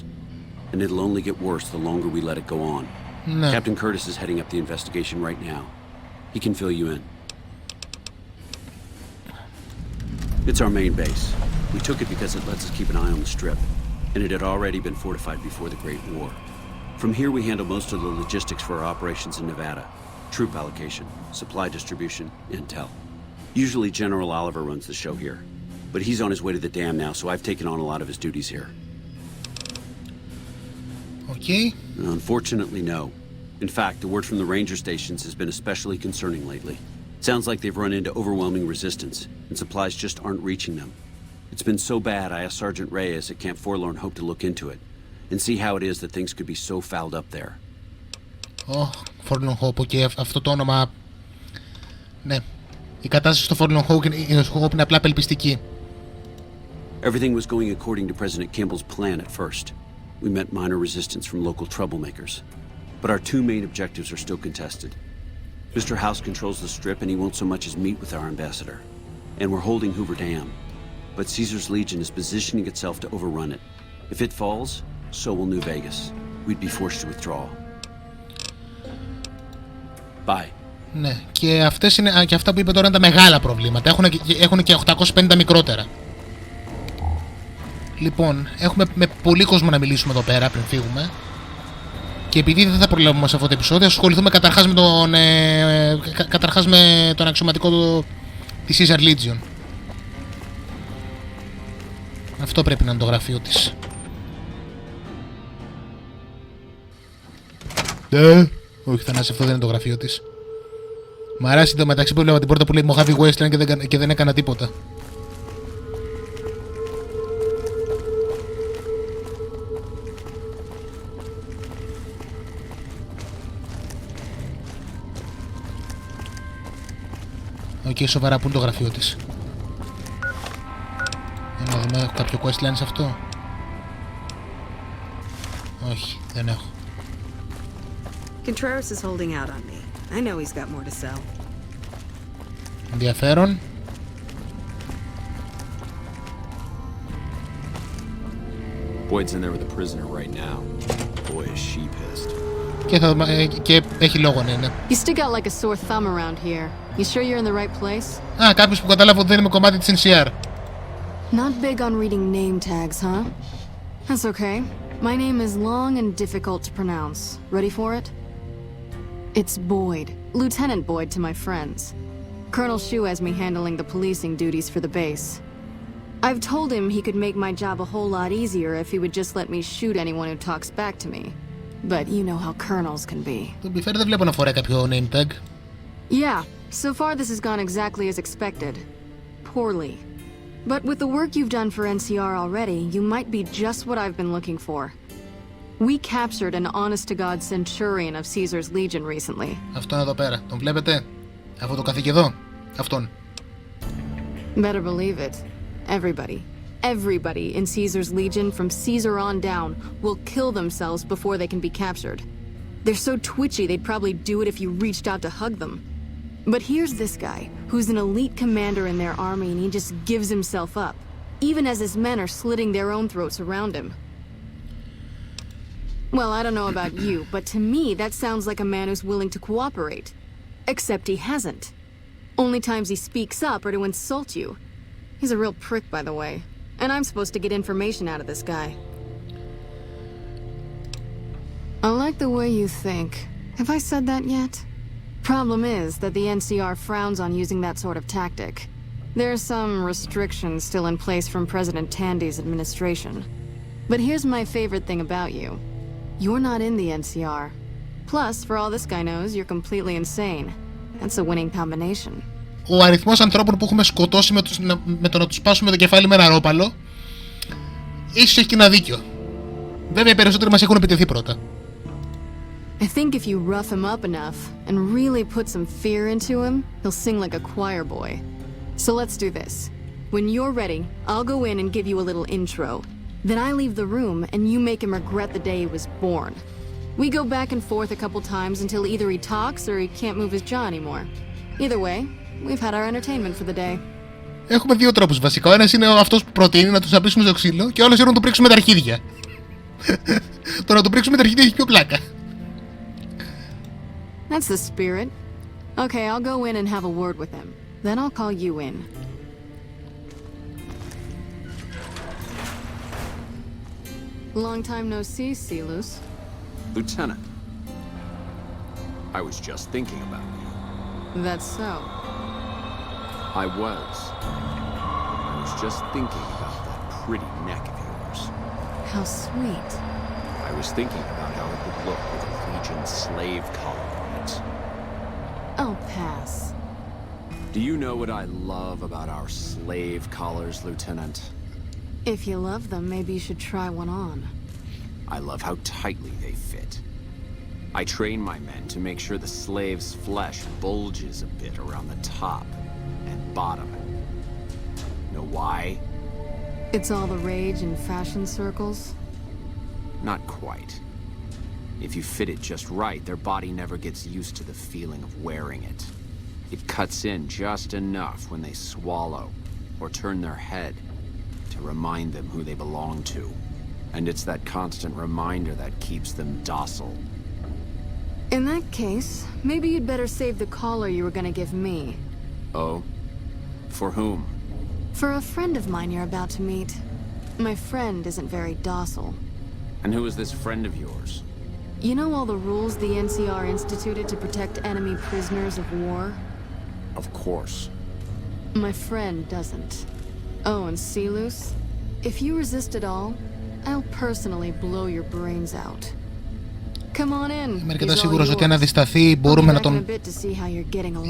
and it'll only get worse the longer we let it go on. No. Captain Curtis is heading up the investigation right now. He can fill you in. It's our main base. We took it because it lets us keep an eye on the strip, and it had already been fortified before the Great War. From here we handle most of the logistics for our operations in Nevada. Troop allocation, supply distribution, intel. Usually General Oliver runs the show here, but he's on his way to the dam now, so I've taken on a lot of his duties here. Okay. Unfortunately, no. In fact, the word from the ranger stations has been especially concerning lately. Sounds like they've run into overwhelming resistance, and supplies just aren't reaching them. It's been so bad, I asked Sergeant Reyes at Camp Forlorn Hope to look into it, and see how it is that things could be so fouled up there. Oh, Forlorn Hope, okay, αυτό το όνομα... Ναι, η κατάσταση στο Forlorn Hope είναι απλά απελπιστική. Everything was going according to President Campbell's plan at first. We met minor resistance from local troublemakers. But our two main objectives are still contested. Mr. House controls the strip and he won't so much as meet with our ambassador. And we're holding Hoover Dam. But Caesar's Legion is positioning itself to overrun it. If it falls, so will New Vegas. We'd be forced to withdraw. Bye. Ναι, και αυτές είναι, και αυτά που είπε τώρα είναι τα μεγάλα προβλήματα. Έχουν και 850 μικρότερα. Λοιπόν, έχουμε με πολύ κόσμο να μιλήσουμε εδώ πέρα πριν φύγουμε. Και επειδή δεν θα προλάβουμε σε αυτό το επεισόδιο, ασχοληθούμε καταρχάς με τον αξιωματικό της Caesar Legion. Αυτό πρέπει να είναι το γραφείο της. Όχι, Θανάση, αυτό δεν είναι το γραφείο της. Μ' αρέσει το μεταξύ που βλέπω την πόρτα που λέει Mojave Wasteland και δεν έκανα τίποτα. Οκ, σοβαρά, πού είναι το γραφείο της? Να δούμε, έχω κάποιο questline σε αυτό? Όχι, δεν έχω. Contreras is holding out on me. I know he's got more to sell. Ενδιαφέρον. Boyd's in there with a prisoner right now. Boy, is she pissed. Και έχει λόγο, ναι. You stick out like a sore thumb around here. You sure you're in the right place? Α, κάποιος που κατάλαβε ότι δεν είμαι κομμάτι της NCR. Not big on reading name tags, huh? That's okay. My name is long and difficult to pronounce. Ready for it? It's Boyd. Lieutenant Boyd to my friends. Colonel Shu has me handling the policing duties for the base. I've told him he could make my job a whole lot easier if he would just let me shoot anyone who talks back to me. But you know how colonels can be. Το μπιφέρ δεν βλέπω να φοράει κάποιο name tag. Yeah, so far this has gone exactly as expected. Poorly. But with the work you've done for NCR already, you might be just what I've been looking for. We captured an honest-to-God centurion of Caesar's Legion recently. Αυτόν εδώ πέρα, τον βλέπετε? Αυτό το καθήκη εδώ, αυτόν. Better believe it. Everybody in Caesar's Legion from Caesar on down will kill themselves before they can be captured. They're so twitchy they'd probably do it if you reached out to hug them. But here's this guy, who's an elite commander in their army, and he just gives himself up, even as his men are slitting their own throats around him. Well, I don't know about you, but to me that sounds like a man who's willing to cooperate. Except he hasn't. Only times he speaks up are to insult you. He's a real prick, by the way. And I'm supposed to get information out of this guy. I like the way you think. Have I said that yet? Problem is that the NCR frowns on using that sort of tactic. There are some restrictions still in place from President Tandy's administration. But here's my favorite thing about you. You're not in the NCR. Plus, for all this guy knows, you're completely insane. That's a winning combination. Ο αριθμός ανθρώπων που έχουμε σκοτώσει με το να τους σπάσουμε το κεφάλι με ένα ρόπαλο, ίσως έχει και ένα δίκιο. Βέβαια, οι περισσότεροι μας έχουν επιτεθεί πρώτα. I think if you rough him up enough and really put some fear into him, he'll sing like a choir boy. So let's do this. When you're ready, I'll go in and give you a little intro. Then I leave the room and you make him regret the day he was born. We go back and forth a couple times until either he talks or he can't move his jaw anymore. Either way, we've had our entertainment for the day. Έχουμε δύο τρόπους βασικά. Ο ένας είναι αυτός που προτείνει να τους απίσουμε στο ξύλο και ο άλλος είναι να του πρίξουμε τα αρχίδια. Το να του πρίξουμε τα αρχίδια έχει πιο πλάκα. That's the spirit. Okay, I'll go in and have a word with him. Then I'll call you in. Long time no see, Silus. Lieutenant, I was just thinking about you. That's so. I was just thinking about that pretty neck of yours. How sweet. I was thinking about how it would look with a Legion slave collar on it. I'll pass. Do you know what I love about our slave collars, Lieutenant? If you love them, maybe you should try one on. I love how tightly they fit. I train my men to make sure the slave's flesh bulges a bit around the top and bottom. Know why? It's all the rage in fashion circles? Not quite. If you fit it just right, their body never gets used to the feeling of wearing it. It cuts in just enough when they swallow or turn their head to remind them who they belong to. And it's that constant reminder that keeps them docile. In that case, maybe you'd better save the collar you were gonna give me. Oh? For whom? For a friend of mine you're about to meet. My friend isn't very docile. And who is this friend of yours? You know all the rules the NCR instituted to protect enemy prisoners of war? Of course. My friend doesn't. Oh, and Silus, if you resist at all, I'll personally blow your brains out. Come on in. Είμαι αρκετά σίγουρος ότι αν αντισταθεί μπορούμε να τον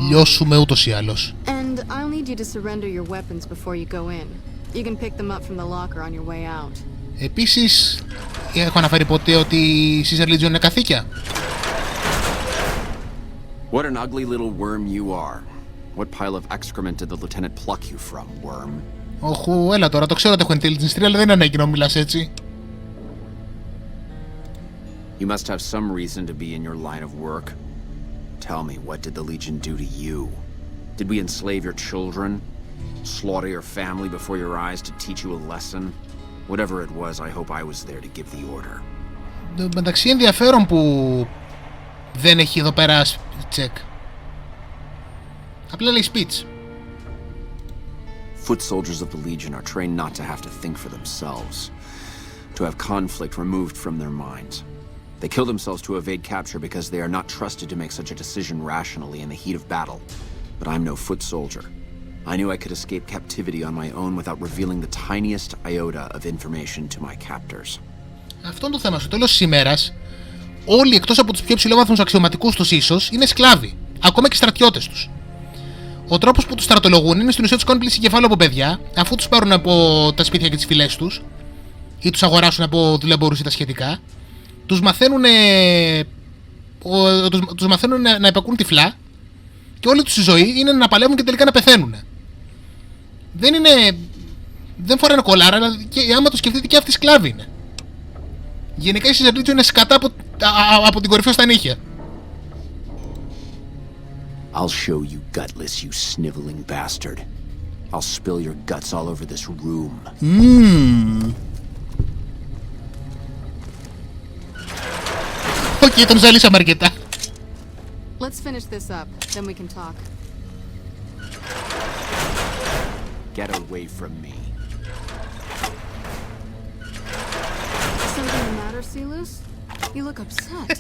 λιώσουμε ούτως ή άλλως. And I'll need you to surrender your weapons before you go in. You can pick them up from the locker on your way out. Επίσης, έχω αναφέρει ποτέ ότι η Caesar Legion είναι καθήκια. What an ugly little worm you are. What pile of excrement did the lieutenant pluck you from, worm? Όχου, έλα τώρα, το ξέρω ότι έχω intelligence 3, αλλά δεν είναι ανάγκη να μιλάς έτσι. You must have some reason to be in your line of work. Tell me, what did the Legion do to you? Did we enslave your children? Slaughter your family before your eyes to teach you a lesson? Whatever it was, I hope I was there to give the order. Μεταξύ ενδιαφέρον που δεν έχει εδώ πέρα check. Απλά λέει speech. Foot soldiers of the Legion are trained not to have to think for themselves, to have conflict removed from their minds. They kill themselves to evade capture because they are not trusted to make such a decision rationally in the heat of battle. But I'm no foot soldier. I knew I could escape captivity on my own without revealing the tiniest iota of information to my captors. Αυτό είναι το θέμα. Στο τέλος της ημέρας, όλοι εκτός από τους πιο υψηλόβαθμους αξιωματικούς τους ίσως είναι σκλάβοι, ακόμα και οι στρατιώτες τους. Ο τρόπος που τους στρατολογούν είναι στην ουσία τους κάνουν πλήση κεφάλου από παιδιά, αφού τους πάρουν από τα σπίτια και τις φυλές τους, ή τους αγοράσουν από δουλεμπόρους ή τα σχετικά, τους μαθαίνουν να υπακούν τυφλά και όλη τους η ζωή είναι να παλεύουν και τελικά να πεθαίνουν. Δεν φοράνε κολάρα, αλλά και άμα το σκεφτείτε και αυτοί σκλάβοι είναι. Γενικά οι Σιζαντούτσο είναι σκατά από την κορυφή στα νύχια. I'll show you gutless, you sniveling bastard. I'll spill your guts all over this room. Οκ, τον ζαλίσαμε αρκετά. Let's finish this up, then we can talk. Get away from me. Something the matter, Silus? You look upset.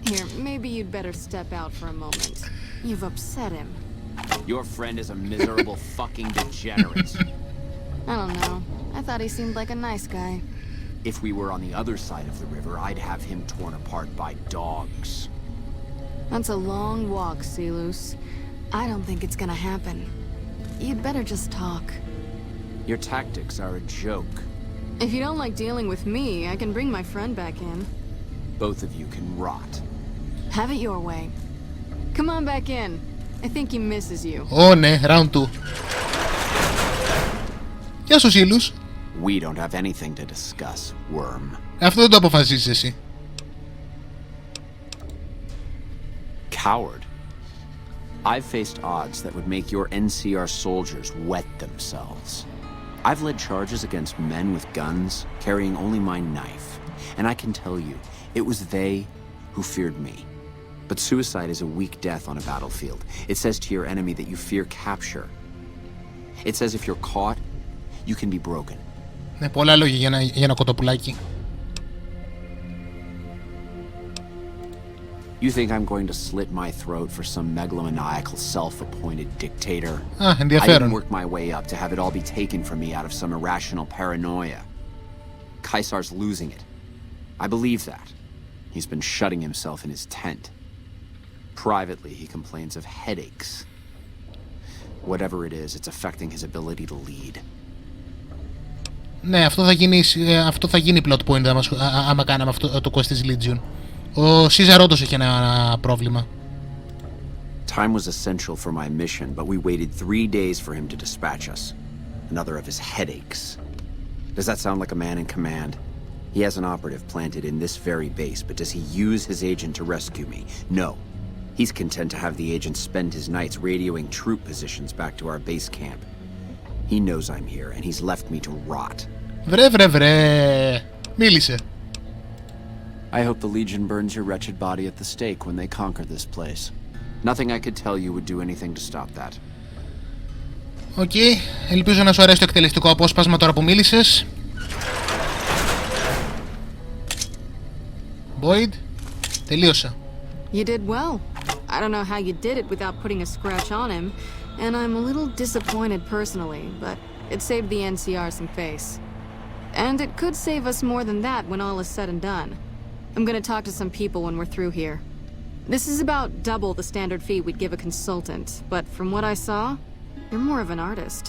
Here, maybe you'd better step out for a moment. You've upset him. Your friend is a miserable fucking degenerate. I don't know. I thought he seemed like a nice guy. If we were on the other side of the river, I'd have him torn apart by dogs. That's a long walk, Silus. I don't think it's gonna happen. You'd better just talk. Your tactics are a joke. If you don't like dealing with me, I can bring my friend back in. Both of you can rot. Have it your way. Come on back in. I think he misses you. Ναι, round 2. Γεια σου, Σίλους. We don't have anything to discuss, worm. Αυτό δεν το αποφασίζεις εσύ. Coward. I've faced odds that would make your NCR soldiers wet themselves. I've led charges against men with guns, carrying only my knife. And I can tell you, it was they who feared me. But suicide is a weak death on a battlefield. It says to your enemy that you fear capture. It says if you're caught, you can be broken. Ναι, πολλά λόγια για ένα κοτοπουλάκι. You think I'm going to slit my throat for some megalomaniacal self-appointed dictator? Ενδιαφέρον. I didn't work my way up to have it all be taken from me out of some irrational paranoia. Caesar's losing it. I believe that. He's been shutting himself in his tent. Privately, he complains of headaches. Whatever it is, it's affecting his ability to lead. Ναι, αυτό θα γίνει plot point άμα κάναμε αυτό το quest της Legion. Ο Σίζαρ όντως έχει ένα πρόβλημα. Time was essential for my mission, but we waited 3 days for him to dispatch us. Another of his headaches. Does that sound like a man in command? He has an operative planted in this very base, but does he use his agent to rescue me? No. He's content to have the agent spend his nights radioing troop positions back to our base camp. He knows I'm here, and he's left me to rot. Βρε. Μίλησε. I hope the Legion burns your wretched body at the stake when they conquer this place. Nothing I could tell you would do anything to stop that. Οκ. Ελπίζω να σου αρέσει το εκτελεστικό απόσπασμα τώρα που μίλησες. Boyd, τελείωσα. You did well. I don't know how you did it without putting a scratch on him, and I'm a little disappointed personally, but it saved the NCR some face. And it could save us more than that when all is said and done. I'm gonna talk to some people when we're through here. This is about double the standard fee we'd give a consultant, but from what I saw, you're more of an artist.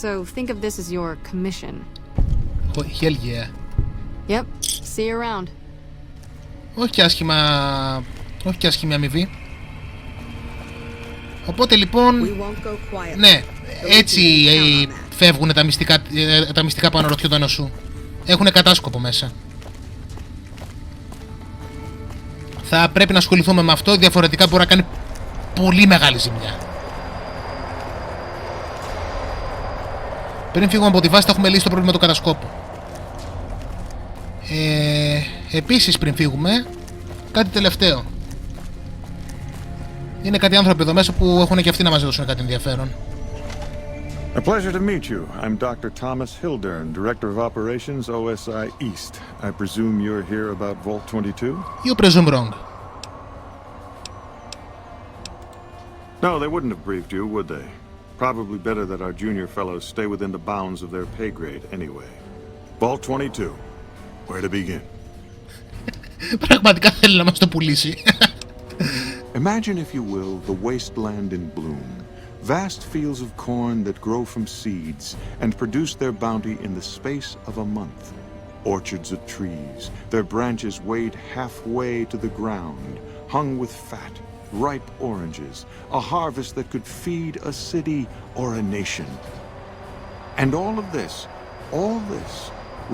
So think of this as your commission. Oh, hell yeah. Yep, see you around. Όχι και άσχημη αμοιβή. Οπότε λοιπόν, ναι, έτσι φεύγουν τα μυστικά που αναρωτιόταν σου. Έχουν κατάσκοπο μέσα. Θα πρέπει να ασχοληθούμε με αυτό, διαφορετικά μπορεί να κάνει πολύ μεγάλη ζημιά. Πριν φύγουμε από τη βάση θα έχουμε λύσει το πρόβλημα του κατασκόπου. Επίσης πριν φύγουμε, κάτι τελευταίο. Είναι κάτι άνθρωποι εδώ μέσα που έχουν και αυτοί να μας δώσουν κάτι ενδιαφέρον. A pleasure to meet you. I'm Dr. Thomas Hildern, Director of Operations, OSI East. I presume you're here about Vault 22? You presume wrong. No, they wouldn't have briefed you, would they? Probably better that our junior fellows stay within the bounds of their pay grade anyway. Vault 22. Where to begin? Πραγματικά θέλει να μας το πουλήσει. Imagine, if you will, the wasteland in bloom. Vast fields of corn that grow from seeds and produce their bounty in the space of a month. Orchards of trees, their branches weighed halfway to the ground, hung with fat, ripe oranges, a harvest that could feed a city or a nation. And all this,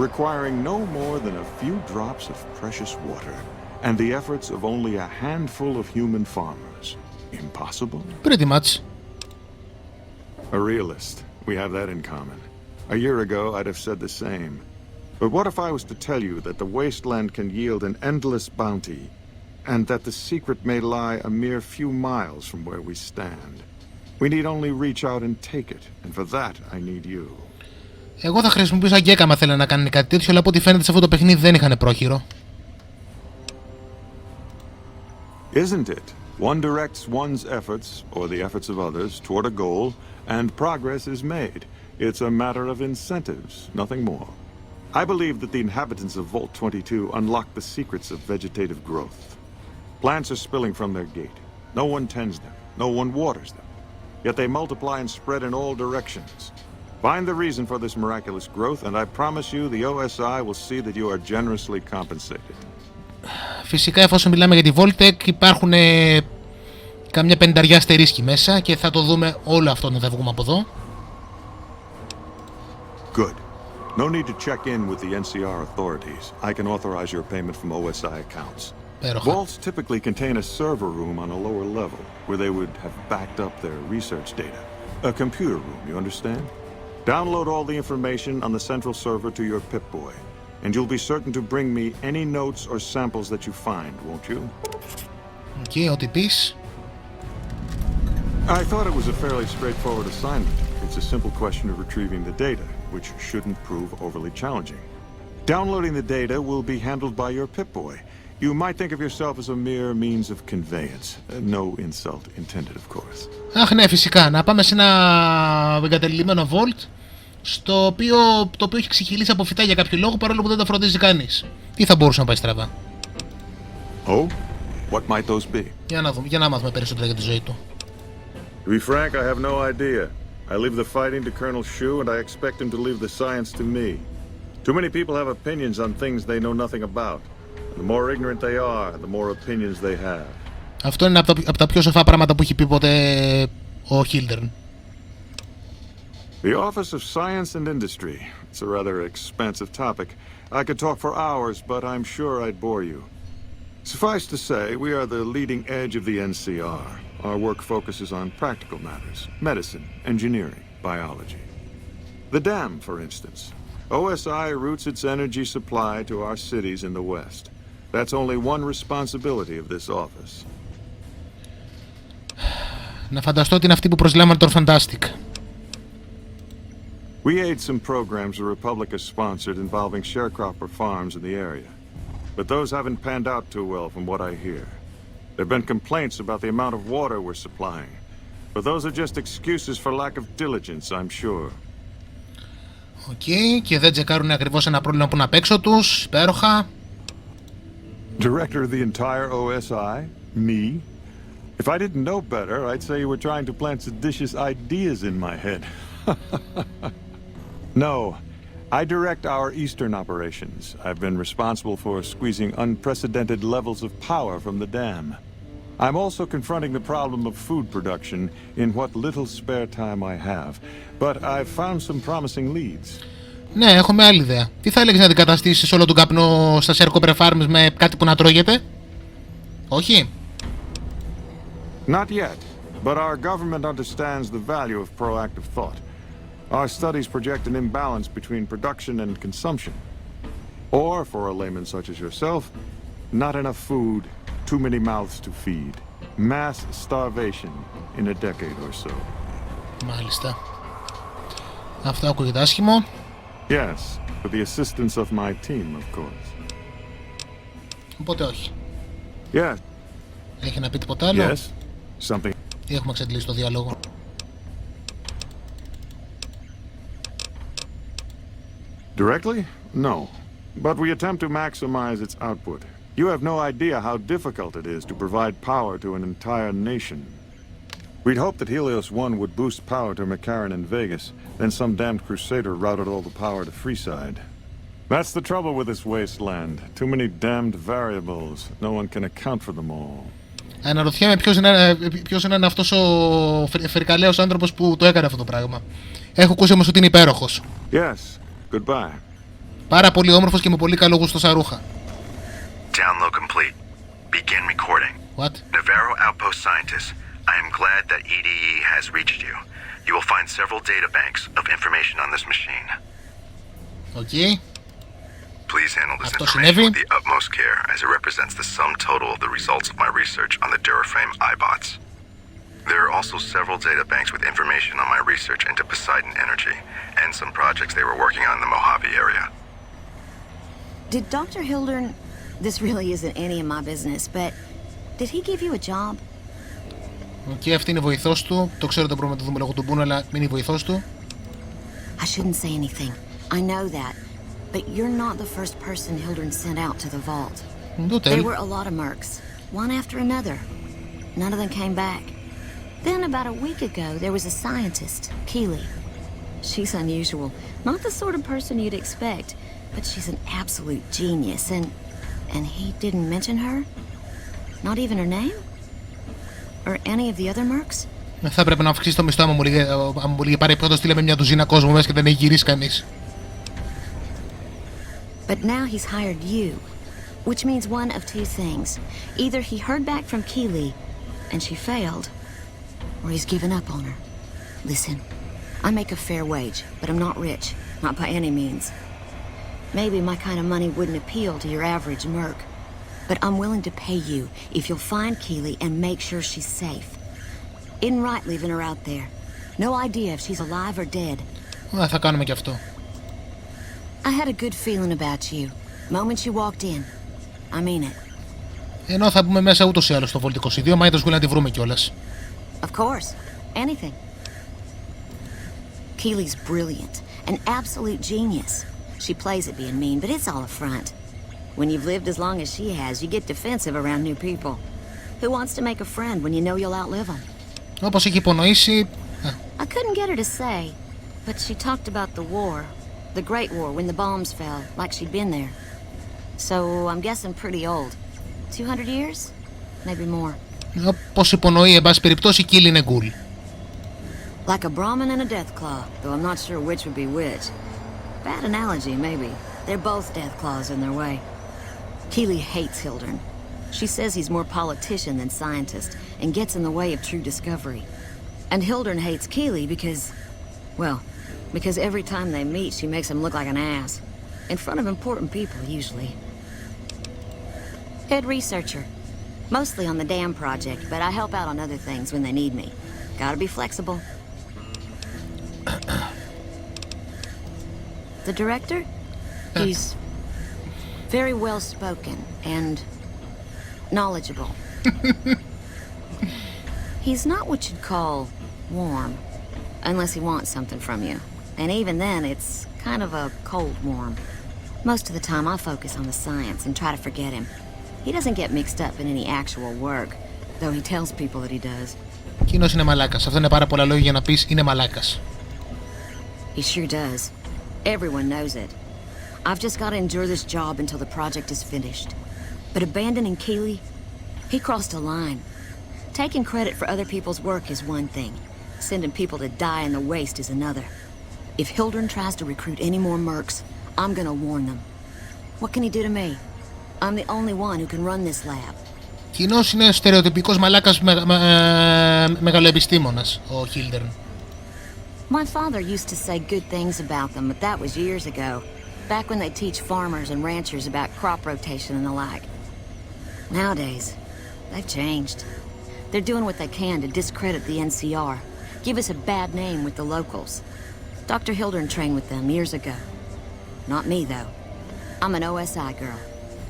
requiring no more than a few drops of precious water and the efforts of only a handful of human farmers. Impossible? Pretty much. A realist. We have that in common. A year ago, I'd have said the same. But what if I was to tell you that the wasteland can yield an endless bounty, and that the secret may lie a mere few miles from where we stand? We need only reach out and take it, and for that I need you. Εγώ θα χρησιμοποιούσα γκέκα άμα θέλανε να κάνουν κάτι τέτοιο, αλλά από ό,τι φαίνεται σε αυτό το παιχνίδι δεν είχαν πρόχειρο. Isn't it? One directs one's efforts, or the efforts of others, toward a goal, and progress is made. It's a matter of incentives, nothing more. I believe that the inhabitants of Vault 22 unlock the secrets of vegetative growth. Plants are spilling from their gate. No one tends them. No one waters them. Yet they multiply and spread in all directions. Find the reason for this miraculous growth, and I promise you the OSI will see that you are generously compensated. Φυσικά, εφόσον μιλάμε για τη Voltec, υπάρχουν καμιά 50 αστερίσκοι μέσα και θα το δούμε όλο αυτό να θα βγούμε από εδώ. Good. No need to check in with the NCR authorities. I can authorize your payment from OSI accounts. Vaults typically contain a server room on a lower level, where they would have backed up their research data. A computer room, you understand? Download all the information on the central server to your Pip-Boy, and you'll be certain to bring me any notes or samples that you find, won't you? Okay, ό,τι πεις. I thought it was a fairly straightforward assignment. It's a simple question of retrieving the data, which shouldn't prove overly challenging. Downloading the data will be handled by your Pip-Boy. You might think of yourself as a mere means of conveyance. No insult intended, of course. Αχ, ναι, φυσικά. Να πάμε σε ένα εγκαταλειμμένο Vault, το οποίο έχει ξεχυλήσει από φυτά για κάποιο λόγο, παρόλο που δεν το φροντίζει κανείς. Τι θα μπορούσε να πάει στραβά? Oh, what might those be? Για να μάθουμε περισσότερα για τη ζωή του. To be frank, I have no idea. I leave the fighting to Colonel Shu, and I expect him to leave the science to me. Too many people have opinions on things they know nothing about. The more ignorant they are, the more opinions they have. Αυτό είναι από τα πιο σοφά πράγματα που έχει πει ποτέ ο Χίλτερν. The Office of Science and Industry. It's a rather expansive topic. I could talk for hours, but I'm sure I'd bore you. Suffice to say, we are the leading edge of the NCR. Our work focuses on practical matters, medicine, engineering, biology. The dam, for instance. OSI routes its energy supply to our cities in the West. That's only one responsibility of this office. Να φανταστώ ότι είναι αυτοί που προσλάμβανε τον Fantastic. We aid some programs the Republic has sponsored involving sharecropper farms in the area. But those haven't panned out too well from what I hear. There have been complaints about the amount of water we're supplying. But those are just excuses for lack of diligence, I'm sure. Okay, και δεν τσεκάρουν ακριβώς ένα πρόβλημα που είναι απ' έξω τους. Υπέροχα. Director of the entire OSI? Me? If I didn't know better, I'd say you were trying to plant seditious ideas in my head. No. I direct our eastern operations. I've been responsible for squeezing unprecedented levels of power from the dam. I'm also confronting the problem of food production in what little spare time I have. But I've found some promising leads. Ναι, έχουμε άλλη ιδέα. Τι θα έλεγες να αντικαταστήσεις όλο τον καπνό στα sharecropper farms με κάτι που να τρώγεται? Όχι? Not yet, but our government understands the value of proactive thought. Our studies project an imbalance between production and consumption. Or, for a layman such as yourself, not enough food, too many mouths to feed. Mass starvation in a decade or so. Μάλιστα. Αυτό ακούγεται άσχημο. Yes, with the assistance of my team, of course. Οπότε όχι. Yeah. Έχει να πει τίποτα άλλο? Yes, something. Ή έχουμε εξαντλήσει το διάλογο? Directly? No. But we attempt to maximize its output. You have no idea how difficult it is to provide power to an entire nation. We'd hoped that Helios 1 would boost power to Mc Carran in Vegas, then some damned crusader routed all the power to Freeside. That's the trouble with this wasteland. Too many damned variables. No one can account for them all. Αναρωτιέμαι ποιος είναι αυτός ο φρικαλαίος άνθρωπος που το έκανε αυτό το πράγμα. Έχω ακούσει όμως ότι είναι υπέροχος. Yes, goodbye. Πάρα πολύ όμορφος και με πολύ καλό γούστο στα ρούχα. Download complete. Begin recording. What? Navarro Outpost Scientist, I am glad that EDE has reached you. You will find several databanks of information on this machine. Okay. Please handle this information with the utmost care, as it represents the sum total of the results of my research on the Duraframe iBots. There are also several databanks with information on my research into Poseidon Energy, and some projects they were working on in the Mojave area. Did Dr. Hildern... This really isn't any of my business, but... Did he give you a job? Και αυτή είναι η βοηθός του. Το ξέρω, δεν μπορούμε να το δούμε λόγω του μπούνου, αλλά είναι η βοηθός του. I shouldn't say anything. I know that. But you're not the first person Hildern sent out to the vault. There were a lot of mercs, one after another. None of them came back. Then about a week ago, there was a scientist, Keeley. She's unusual. Not the sort of person you'd expect, but she's an absolute genius, and he didn't mention her? Not even her name? Or any of the other mercs? Θα έπρεπε να αυξήσει το μισθό άμα μου λέγε πάρε πρώτα στείλαμε μια ντουζίνα κόσμο μέσα και δεν έχει γυρίσει κανείς. But now he's hired you, which means one of two things. Either he heard back from Keeley, and she failed, or he's given up on her. Listen, I make a fair wage, but I'm not rich, not by any means. Maybe my kind of money wouldn't appeal to your average merc, but I'm willing to pay you if you'll find Keeley and make sure she's safe. Isn't right leaving her out there. No idea if she's alive or dead. Θα κάνουμε και αυτό. I had a good feeling about you. Moment you walked in. I mean it. Ενώ θα μπούμε μέσα ούτως ή άλλως στο Volt 22, μα είδος να τη βρούμε κιόλας. Of course. Anything. Keeley's brilliant. An absolute genius. She plays at being mean, but it's all a front. When you've lived as long as she has, you get defensive around new people. Who wants to make a friend when you know you'll outlive them? Όπως έχει υπονοήσει... I couldn't get her to say, but she talked about the war. The Great War, when the bombs fell, like she'd been there. So, I'm guessing pretty old. 200 years? Maybe more. Όπως υπονοεί, εν πάση περιπτώσει, η Keeley είναι γκουλ. Like a Brahmin and a Deathclaw, though I'm not sure which would be which. Bad analogy, maybe. They're both Deathclaws in their way. Keeley hates Hildern. She says he's more politician than scientist, and gets in the way of true discovery. And Hildern hates Keeley because... well... because every time they meet, she makes him look like an ass. In front of important people, usually. Head researcher. Mostly on the dam project, but I help out on other things when they need me. Gotta be flexible. The director? He's very well-spoken and knowledgeable. He's not what you'd call warm, unless he wants something from you. And even then, it's kind of a cold warm. Most of the time, I focus on the science and try to forget him. He doesn't get mixed up in any actual work, though he tells people that he does. Εκείνος είναι μαλάκας. Αυτό είναι πάρα πολλά λόγια για να πεις είναι μαλάκας. He sure does. Everyone knows it. I've just got to endure this job until the project is finished. But abandoning Keeley, he crossed a line. Taking credit for other people's work is one thing. Sending people to die in the waste is another. If Hildern tries to recruit any more mercs, I'm gonna warn them. What can he do to me? I'm the only one who can run this lab. Κοινώς είναι στερεοτυπικός μαλάκας μεγαλοεπιστήμονας, ο Hildern. My father used to say good things about them, but that was years ago. Back when they teach farmers and ranchers about crop rotation and the like. Nowadays, they've changed. They're doing what they can to discredit the NCR. Give us a bad name with the locals. Dr. Hildern trained with them years ago. Not me, though. I'm an OSI girl.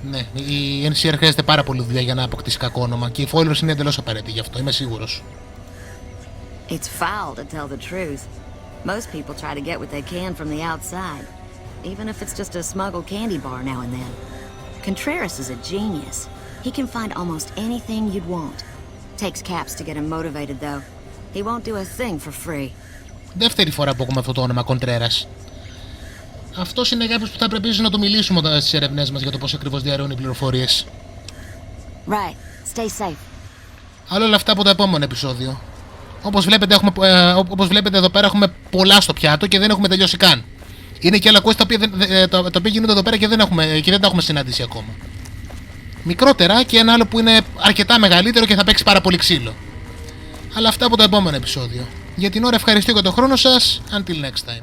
Ναι, η NCR χρειάζεται πάρα πολύ δουλειά για να αποκτήσει κακό όνομα και η followers είναι εντελώς απαραίτητη γι' αυτό, είμαι σίγουρος. It's foul to tell the truth. Most people try to get what they can from the outside, even if it's just a smuggled candy bar now and then. Contreras is a genius. He can find almost anything you'd want. Takes caps to get him motivated, though. He won't do a thing for free. Δεύτερη φορά που ακούμε αυτό το όνομα, Contreras. Αυτός είναι κάποιος που θα πρέπει να του μιλήσουμε στις ερευνές μας για το πώς ακριβώς διαρρέουν οι πληροφορίες. Right. Stay safe. Αλλά όλα αυτά από το επόμενο επεισόδιο. Όπως βλέπετε εδώ πέρα έχουμε πολλά στο πιάτο και δεν έχουμε τελειώσει καν. Είναι και άλλα quest τα οποία γίνονται εδώ πέρα και δεν τα έχουμε συναντήσει ακόμα. Μικρότερα και ένα άλλο που είναι αρκετά μεγαλύτερο και θα παίξει πάρα πολύ ξύλο. Αλλά αυτά από το επόμενο επεισόδιο. Για την ώρα ευχαριστώ για τον χρόνο σας. Until next time.